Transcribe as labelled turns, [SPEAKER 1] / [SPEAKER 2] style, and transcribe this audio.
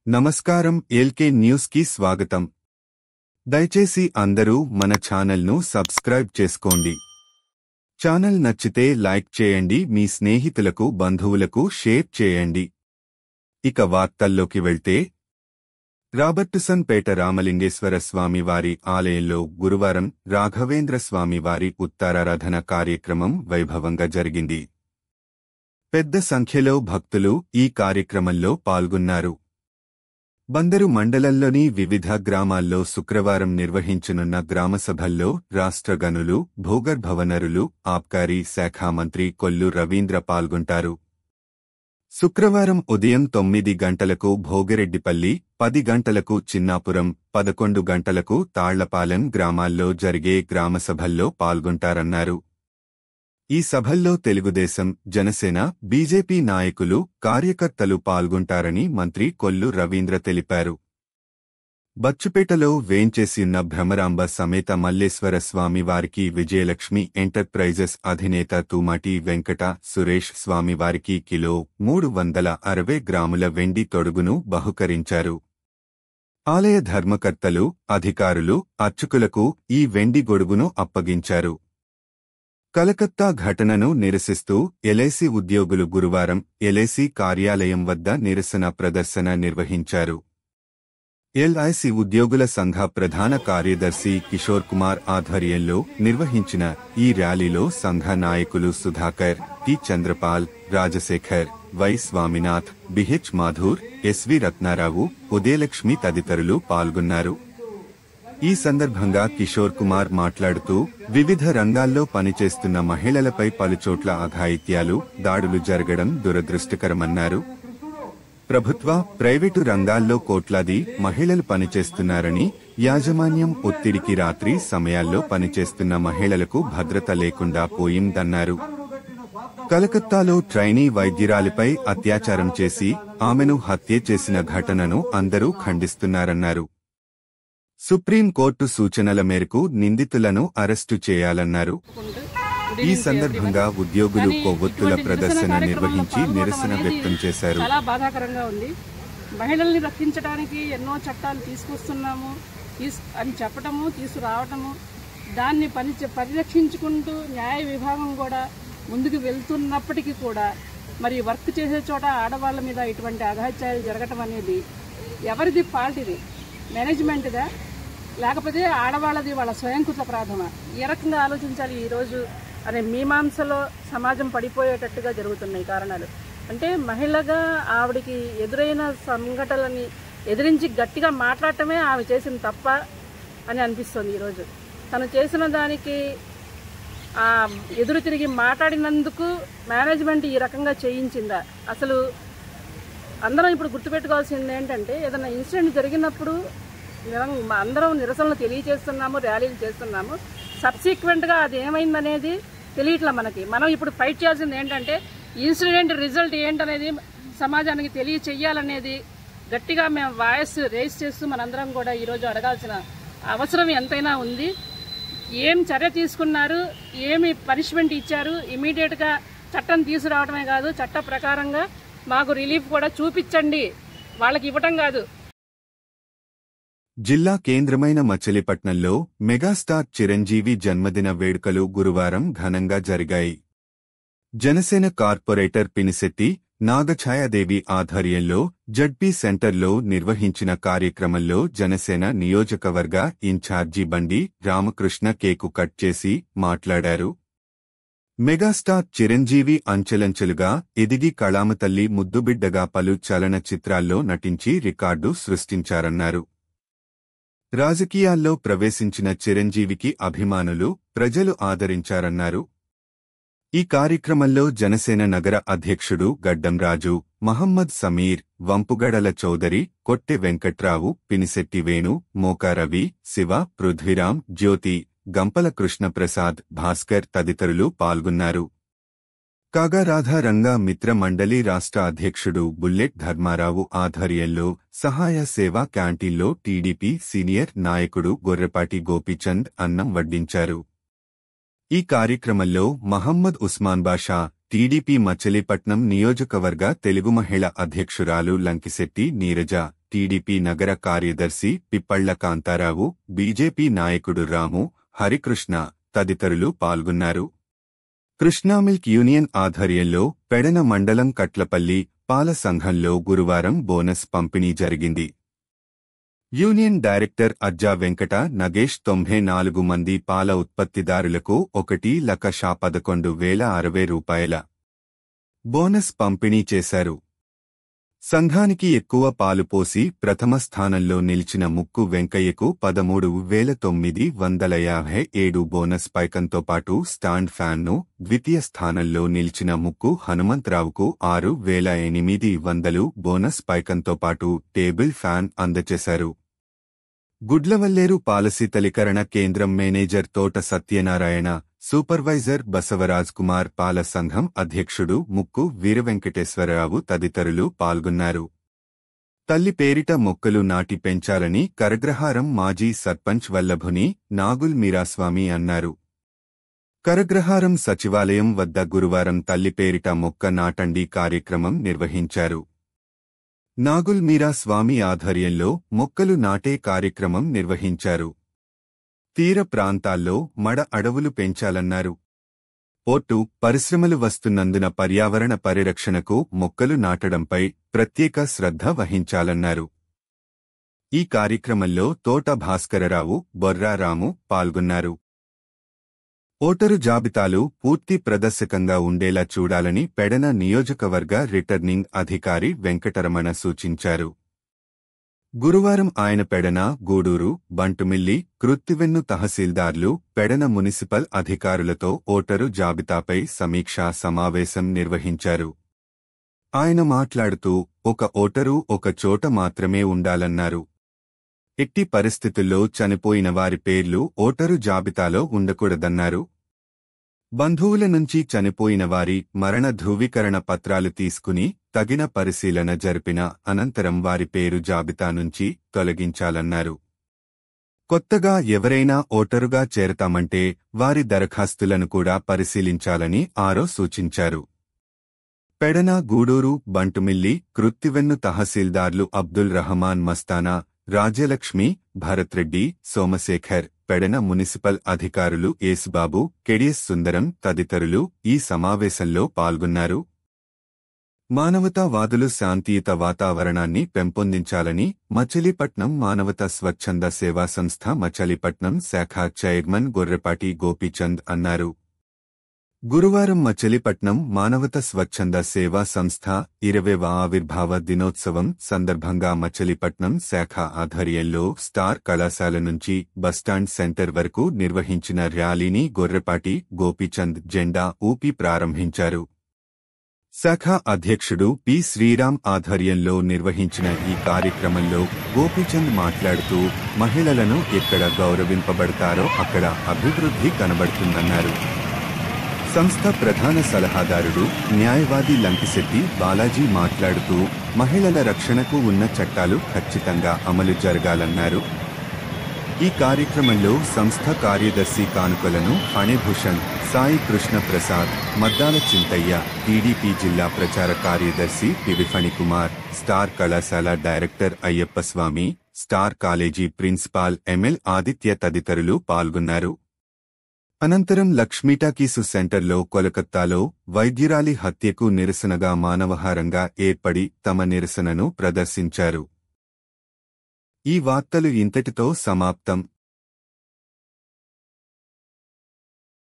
[SPEAKER 1] నమస్కారం. LK news కి స్వాగతం. దయచేసి అందరూ మన ఛానల్ను సబ్స్క్రైబ్ చేసుకోండి. ఛానల్ నచ్చితే లైక్ చేయండి, మీ స్నేహితులకు బంధువులకు షేర్ చేయండి. ఇక వార్తల్లోకి వెళ్తే, రాబర్టుసన్ పేట రామలింగేశ్వర స్వామివారి ఆలయంలో గురువారం రాఘవేంద్ర స్వామివారి ఉత్తరారాధన కార్యక్రమం వైభవంగా జరిగింది. పెద్ద సంఖ్యలో భక్తులు ఈ కార్యక్రమంలో పాల్గొన్నారు. బందరు మండలంలోని వివిధ గ్రామాల్లో శుక్రవారం నిర్వహించనున్న గ్రామసభల్లో రాష్ట్ర గనులు, భూగర్భ వనరులు, ఆబ్కారీ శాఖ మంత్రి కొల్లు రవీంద్ర పాల్గొంటారు. శుక్రవారం ఉదయం 9 గంటలకు భోగిరెడ్డిపల్లి, 10 గంటలకు చిన్నాపురం, 11 గంటలకు తాళ్లపాలెం గ్రామాల్లో జరిగే గ్రామసభల్లో పాల్గొంటారన్నారు. ఈ సభల్లో తెలుగుదేశం, జనసేన, బీజేపీ నాయకులు, కార్యకర్తలు పాల్గొంటారని మంత్రి కొల్లు రవీంద్ర తెలిపారు. బచ్చుపేటలో వేంచేసియున్న భ్రమరాంబ సమేత మల్లేశ్వర స్వామివారికి విజయలక్ష్మి ఎంటర్ప్రైజెస్ అధినేత తూమాటి వెంకట సురేష్ స్వామివారికి కిలో 360 గ్రాముల వెండి తొడుగును బహుకరించారు. ఆలయ ధర్మకర్తలు, అధికారులు, అర్చకులకు ఈ వెండి గొడుగును అప్పగించారు. కలకత్తా ఘటనను నిరసిస్తూ ఎల్ఐసి ఉద్యోగులు గురువారం ఎల్ఐసి కార్యాలయం వద్ద నిరసన ప్రదర్శన నిర్వహించారు. ఎల్ఐసి ఉద్యోగుల సంఘ ప్రధాన కార్యదర్శి కిషోర్ కుమార్ ఆధ్వర్యంలో నిర్వహించిన ఈ ర్యాలీలో సంఘ నాయకులు Sudhakar, T Chandrapal, Rajasekhar, Y Swaminath, BH Madhur, SV Ratnarao, Udayalakshmi తదితరులు పాల్గొన్నారు. ఈ సందర్భంగా కిషోర్ కుమార్ మాట్లాడుతూ, వివిధ రంగాల్లో పనిచేస్తున్న మహిళలపై పలుచోట్ల అఘాయిత్యాలు, దాడులు జరగడం దురదృష్టకరమన్నారు. ప్రభుత్వ, ప్రైవేటు రంగాల్లో కోట్లాది మహిళలు పనిచేస్తున్నారని, యాజమాన్యం ఒత్తిడికి రాత్రి సమయాల్లో పనిచేస్తున్న మహిళలకు భద్రత లేకుండా పోయిందన్నారు. కలకత్తాలో ట్రైనీ వైద్యురాలిపై అత్యాచారం చేసి ఆమెను హత్య చేసిన ఘటనను అందరూ ఖండిస్తున్నారన్నారు. సుప్రీంకోర్టు సూచనల మేరకు నిందితులను అరెస్టు చేయాలన్నారు. ఈ సందర్భంగా ఉద్యోగులు కొవ్వొత్తుల ప్రదర్శన నిర్వహించి నిరసన వ్యక్తం చేశారు.
[SPEAKER 2] చాలా బాధాకరంగా ఉంది. మహిళల్ని రక్షించడానికి ఎన్నో చట్టాలు తీసుకొస్తున్నాము అని చెప్పటము, తీసుకురావటము, దాన్ని పరిరక్షించుకుంటూ న్యాయ విభాగం కూడా ముందుకు వెళ్తున్నప్పటికీ కూడా మరి వర్క్ చేసే చోట ఆడవాళ్ల మీద ఇటువంటి అఘాయిత్యాలు జరగటం అనేది ఎవరిది ఫాల్ట్? ఇది మేనేజ్మెంట్దా, లేకపోతే ఆడవాళ్ళది వాళ్ళ స్వయంకృత ప్రార్థన? ఏ రకంగా ఆలోచించాలి ఈరోజు అనే మీమాంసలో సమాజం పడిపోయేటట్టుగా జరుగుతున్నాయి కారణాలు. అంటే మహిళగా ఆవిడికి ఎదురైన సంఘటనలని ఎదిరించి గట్టిగా మాట్లాడటమే ఆమె చేసిన తప్ప అని అనిపిస్తుంది. ఈరోజు తను చేసిన దానికి ఎదురు తిరిగి మాట్లాడినందుకు మేనేజ్మెంట్ ఈ రకంగా చేయించిందా? అసలు అందరం ఇప్పుడు గుర్తుపెట్టుకోవాల్సింది ఏంటంటే, ఏదైనా ఇన్సిడెంట్ జరిగినప్పుడు అందరం నిరసనలు తెలియజేస్తున్నాము, ర్యాలీలు చేస్తున్నాము. సబ్సిక్వెంట్గా అది ఏమైందనేది తెలియట్లా మనకి. మనం ఇప్పుడు ఫైట్ చేయాల్సింది ఏంటంటే, ఇన్సిడెంట్ రిజల్ట్ ఏంటనేది సమాజానికి తెలియచెయ్యాలనేది గట్టిగా మేము వాయిస్ రేస్ చేస్తూ మనందరం కూడా ఈరోజు అడగాల్సిన అవసరం ఎంతైనా ఉంది. ఏం చర్య తీసుకున్నారు, ఏమి పనిష్మెంట్ ఇచ్చారు, ఇమీడియట్గా చట్టం తీసుకురావడమే కాదు, చట్ట ప్రకారంగా మాకు రిలీఫ్ కూడా చూపించండి, వాళ్ళకి ఇవ్వటం కాదు.
[SPEAKER 1] జిల్లా కేంద్రమైన మచిలీపట్నంలో మెగాస్టార్ చిరంజీవి జన్మదిన వేడుకలు గురువారం ఘనంగా జరిగాయి. జనసేన కార్పొరేటర్ పినిశెట్టి నాగఛాయాదేవి ఆధ్వర్యంలో జడ్పీ సెంటర్లో నిర్వహించిన కార్యక్రమంలో జనసేన నియోజకవర్గ ఇన్ఛార్జి బండి రామకృష్ణ కేకు కట్ చేసి మాట్లాడారు. మెగాస్టార్ చిరంజీవి అంచెలంచెలుగా ఎదిగి కళామతల్లి ముద్దుబిడ్డగా పలు చలనచిత్రాల్లో నటించి రికార్డు సృష్టించారన్నారు. రాజకీయాల్లో ప్రవేశించిన చిరంజీవికి అభిమానులు, ప్రజలు ఆదరించారన్నారు. ఈ కార్యక్రమంలో జనసేన నగర అధ్యక్షుడు గడ్డం రాజు, మహమ్మద్ సమీర్, వంపుగడల చౌదరి, కొట్టె వెంకట్రావు, పినిశెట్టి వేణు, మోకా రవి, శివ, పృథ్వీరాం, జ్యోతి, గంపల కృష్ణప్రసాద్, భాస్కర్ తదితరులు పాల్గొన్నారు. కాగా రాధారంగా మిత్ర మండలి రాష్ట్ర అధ్యక్షుడు బుల్లెట్ ధర్మారావు ఆధ్వర్యంలో సహాయ సేవా క్యాంటీన్లో టీడీపీ సీనియర్ నాయకుడు గొర్రెపాటి గోపీచంద్ అన్నం వడ్డించారు. ఈ కార్యక్రమంలో మహమ్మద్ ఉస్మాన్ బాషా, టీడీపీ మచిలీపట్నం నియోజకవర్గ తెలుగు మహిళ అధ్యక్షురాలు లంకిశెట్టి నీరజ, టీడీపీ నగర కార్యదర్శి పిప్పళ్ల కాంతారావు, బీజేపీ నాయకుడు రాము, హరికృష్ణ తదితరులు పాల్గొన్నారు. కృష్ణా మిల్క్ యూనియన్ ఆధ్వర్యంలో పెడన మండలం కట్లపల్లి పాల సంఘంలో గురువారం బోనస్ పంపిణీ జరిగింది. యూనియన్ డైరెక్టర్ అజ్జా వెంకట నగేష్ 94 మంది పాల ఉత్పత్తిదారులకు 1,11,60,060 రూపాయల బోనస్ పంపిణీ చేశారు. సంఘానికి ఎక్కువ పాలు పోసి ప్రథమ స్థానంలో నిలిచిన ముక్కు వెంకయ్యకు 13,957 బోనస్ పైకంతో పాటు స్టాండ్ ఫ్యాన్ను, ద్వితీయ స్థానంలో నిలిచిన ముక్కు హనుమంతరావుకు 6,800 బోనస్ పైకంతో పాటు టేబుల్ ఫ్యాన్ అందజేశారు. గుడ్లవల్లేరు పాలశీతలీకరణ కేంద్రం మేనేజర్ తోట సత్యనారాయణ, సూపర్వైజర్ బసవరాజ్ కుమార్, పాల సంఘం అధ్యక్షుడు ముక్కు వీరవెంకటేశ్వరరావు తదితరులు పాల్గొన్నారు. తల్లి పేరిట మొక్కలు నాటి పెంచాలని కరగ్రహారం మాజీ సర్పంచ్ వల్లభుని నాగుల్ మీరాస్వామి అన్నారు. కరగ్రహారం సచివాలయం వద్ద గురువారం తల్లి పేరిట మొక్క నాటండి కార్యక్రమం నిర్వహించారు. నాగుల్ మీరాస్వామి ఆధ్వర్యంలో మొక్కలు నాటే కార్యక్రమం నిర్వహించారు. తీర ప్రాంతాల్లో మడ అడవులు పెంచాలన్నారు. పోర్టు, పరిశ్రమలు వస్తున్నందున పర్యావరణ పరిరక్షణకు మొక్కలు నాటడంపై ప్రత్యేక శ్రద్ధ వహించాలన్నారు. ఈ కార్యక్రమంలో తోట భాస్కరరావు, బొర్రా రాము పాల్గొన్నారు. ఓటరు జాబితాలు పూర్తి ప్రదర్శకంగా ఉండేలా చూడాలని పెడన నియోజకవర్గ రిటర్నింగ్ అధికారి వెంకటరమణ సూచించారు. గురువారం ఆయన పెడన, గూడూరు, బంటుమిల్లి, కృత్తివెన్ను తహసీల్దార్లు, పెడన మున్సిపల్ అధికారులతో ఓటరు జాబితాపై సమీక్షా సమావేశం నిర్వహించారు. ఆయన మాట్లాడుతూ ఒక ఓటరు ఒక చోట మాత్రమే ఉండాలన్నారు. ఎట్టి పరిస్థితుల్లో చనిపోయిన వారి పేర్లు ఓటరు జాబితాలో ఉండకూడదన్నారు. బంధువుల నుంచి చనిపోయిన వారి మరణ ధృవీకరణ పత్రాలు తీసుకుని తగిన పరిశీలన జరిపిన అనంతరం వారి పేరు జాబితా నుంచి తొలగించాలన్నారు. కొత్తగా ఎవరైనా ఓటరుగా చేరతామంటే వారి దరఖాస్తులను కూడా పరిశీలించాలని ఆరో సూచించారు. పెడన, గూడూరు, బంటుమిల్లి, కృత్తివెన్ను తహసీల్దార్లు అబ్దుల్ రహమాన్ మస్తానా, రాజ్యలక్ష్మి, భరత్రెడ్డి, సోమశేఖర్, పెడన మున్సిపల్ అధికారులు యేసుబాబు, కెడిఎస్ సుందరం తదితరులు ఈ సమావేశంలో పాల్గొన్నారు. మానవతావాదులు శాంతియుత వాతావరణాన్ని పెంపొందించాలని మచిలీపట్నం మానవతా స్వచ్ఛంద సేవా సంస్థ మచిలీపట్నం శాఖ చైర్మన్ గొర్రెపాటి గోపీచంద్ అన్నారు. గురువారం మచిలీపట్నం మానవత స్వచ్ఛంద సేవా సంస్థ 20వ ఆవిర్భావ దినోత్సవం సందర్భంగా మచిలీపట్నం శాఖ ఆధ్వర్యంలో స్టార్ కళాశాల నుంచి బస్టాండ్ సెంటర్ వరకు నిర్వహించిన ర్యాలీని గొర్రెపాటి గోపీచంద్ జెండా ఊపి ప్రారంభించారు. శాఖ అధ్యక్షుడు పి. శ్రీరామ్ ఆధ్వర్యంలో నిర్వహించిన ఈ కార్యక్రమంలో గోపీచంద్ మాట్లాడుతూ మహిళలను ఎక్కడ గౌరవింపబడతారో అక్కడ అభివృద్ధి కనబడుతుందన్నారు. సంస్థ ప్రధాన సలహాదారుడు, న్యాయవాది లంకిశెట్టి బాలాజీ మాట్లాడుతూ మహిళల రక్షణకు ఉన్న చట్టాలు ఖచ్చితంగా అమలు జరగాలన్నారు. ఈ కార్యక్రమంలో సంస్థ కార్యదర్శి కానుకలను ఫణిభూషణ్, సాయి కృష్ణ ప్రసాద్, మద్దాల చింతయ్య, టీడీపీ జిల్లా ప్రచార కార్యదర్శి పివిఫణికుమార్, స్టార్ కళాశాల director Ayyappa Swamy, star college principal ML Aditya తదితరులు పాల్గొన్నారు. అనంతరం లక్ష్మీటాకీసు సెంటర్లో కోలకత్తాలో వైద్యురాలి హత్యకు నిరసనగా మానవహారంగా ఏర్పడి తమ నిరసనను ప్రదర్శించారు. ఈ వార్తలు ఇంతటితో సమాప్తం.